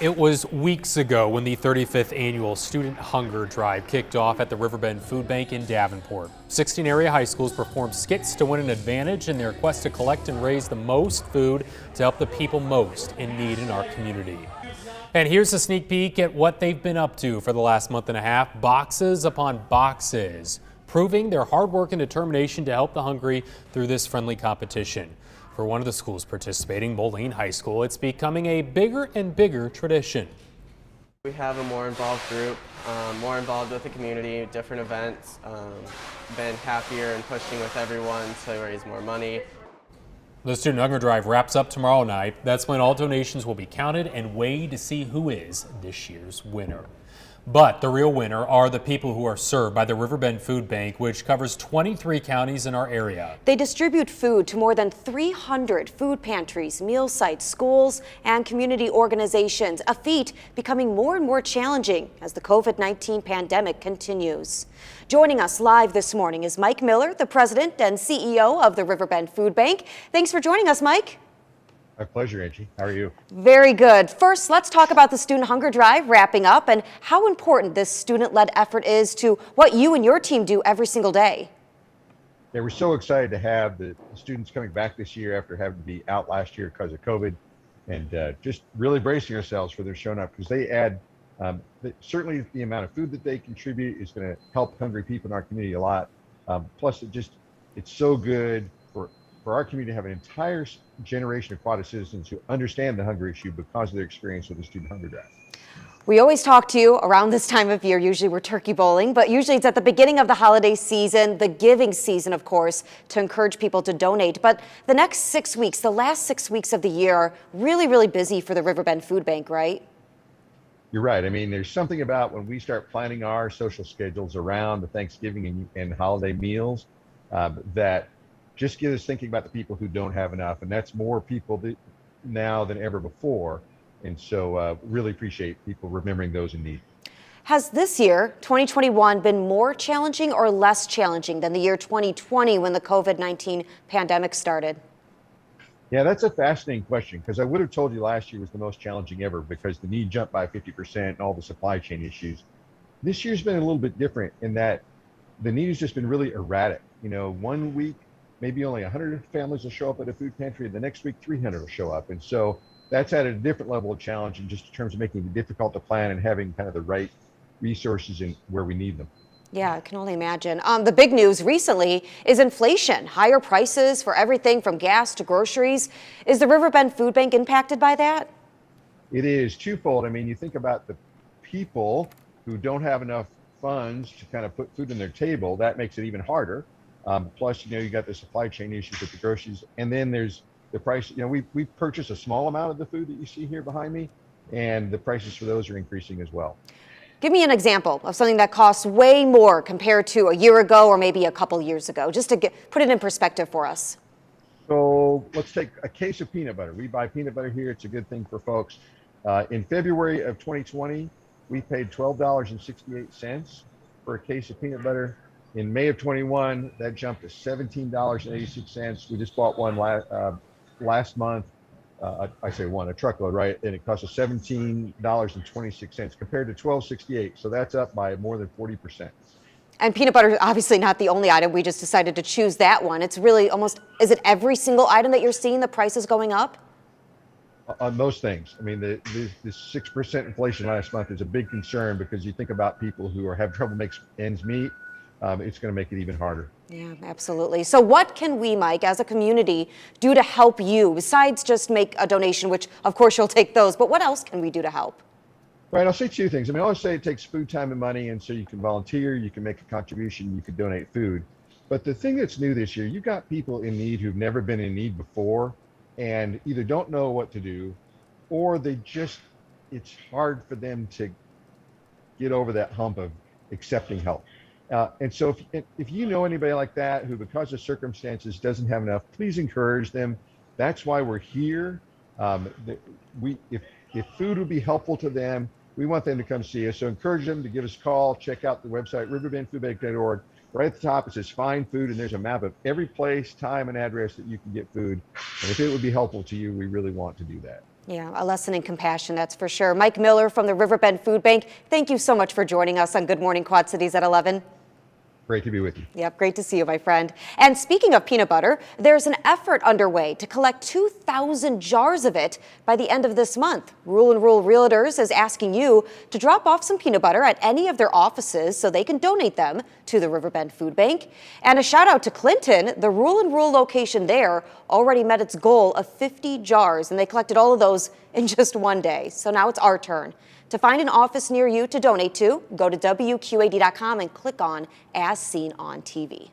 It was weeks ago when the 35th annual Student Hunger Drive kicked off at the Riverbend Food Bank in Davenport. 16 area high schools performed skits to win an advantage in their quest to collect and raise the most food to help the people most in need in our community. And here's a sneak peek at what they've been up to for the last month and a half. Boxes upon boxes, proving their hard work and determination to help the hungry through this friendly competition. For one of the schools participating, Moline High School, it's becoming a bigger and bigger tradition. We have a more involved group, more involved with the community, different events, been happier and pushing with everyone to raise more money. The Student Hunger Drive wraps up tomorrow night. That's when all donations will be counted and weighed to see who is this year's winner. But the real winner are the people who are served by the Riverbend Food Bank, which covers 23 counties in our area. They distribute food to more than 300 food pantries, meal sites, schools, and community organizations, a feat becoming more and more challenging as the COVID-19 pandemic continues. Joining us live this morning is Mike Miller, the president and CEO of the Riverbend Food Bank. Thanks for joining us, Mike. My pleasure, Angie. How are you? Very good. First, let's talk about the Student Hunger Drive wrapping up and how important this student-led effort is to what you and your team do every single day. Yeah, we're so excited to have the students coming back this year after having to be out last year because of COVID, and just really bracing ourselves for their showing up because they add, certainly the amount of food that they contribute is going to help hungry people in our community a lot. Plus, it's so good for our community to have an entire generation of Quad citizens who understand the hunger issue because of their experience with the Student Hunger Drive. We always talk to you around this time of year. Usually we're turkey bowling, but usually it's at the beginning of the holiday season, the giving season, of course, to encourage people to donate. But the next 6 weeks, the last 6 weeks of the year are really, really busy for the Riverbend Food Bank, right? You're right. I mean, there's something about when we start planning our social schedules around the Thanksgiving and holiday meals that just get us thinking about the people who don't have enough, and that's more people now than ever before. And so really appreciate people remembering those in need. Has this year, 2021, been more challenging or less challenging than the year 2020 when the COVID-19 pandemic started? Yeah, that's a fascinating question because I would have told you last year was the most challenging ever because the need jumped by 50% and all the supply chain issues. This year's been a little bit different in that the need has just been really erratic. You know, 1 week, maybe only 100 families will show up at a food pantry, and the next week 300 will show up. And so that's at a different level of challenge and just in terms of making it difficult to plan and having kind of the right resources in where we need them. Yeah, I can only imagine. The big news recently is inflation, higher prices for everything from gas to groceries. Is the Riverbend Food Bank impacted by that? It is twofold. I mean, you think about the people who don't have enough funds to kind of put food on their table, that makes it even harder. Plus, you got the supply chain issues with the groceries, and then there's the price. We purchase a small amount of the food that you see here behind me, and the prices for those are increasing as well. Give me an example of something that costs way more compared to a year ago or maybe a couple years ago, just to put it in perspective for us. So let's take a case of peanut butter. We buy peanut butter here. It's a good thing for folks. In February of 2020, we paid $12.68 for a case of peanut butter. In May of 21, that jumped to $17.86. We just bought one last month. I say one, a truckload, right? And it cost us $17.26 compared to $12.68. So that's up by more than 40%. And peanut butter is obviously not the only item. We just decided to choose that one. It's really almost, is it every single item that you're seeing the prices going up? On most things. I mean, the 6% inflation last month is a big concern because you think about people who have trouble making ends meet. It's going to make it even harder. Yeah, absolutely. So what can we, Mike, as a community, do to help you besides just make a donation, which of course you'll take those, but what else can we do to help? Right, I'll say two things. I mean, I always say it takes food, time, and money, and so you can volunteer, you can make a contribution, you can donate food. But the thing that's new this year, you've got people in need who've never been in need before and either don't know what to do or it's hard for them to get over that hump of accepting help. And so if you know anybody like that who, because of circumstances, doesn't have enough, please encourage them. That's why we're here. If food would be helpful to them, we want them to come see us. So encourage them to give us a call, check out the website, riverbendfoodbank.org. Right at the top, it says find food, and there's a map of every place, time, and address that you can get food. And if it would be helpful to you, we really want to do that. Yeah, a lesson in compassion, that's for sure. Mike Miller from the Riverbend Food Bank, thank you so much for joining us on Good Morning Quad Cities at 11. Great to be with you. Yep, great to see you, my friend. And speaking of peanut butter, there's an effort underway to collect 2,000 jars of it by the end of this month. Rural and Rural Realtors is asking you to drop off some peanut butter at any of their offices so they can donate them to the Riverbend Food Bank. And a shout out to Clinton. The Rural and Rural location there already met its goal of 50 jars, and they collected all of those in just one day. So now it's our turn. To find an office near you to donate to, go to WQAD.com and click on As Seen on TV.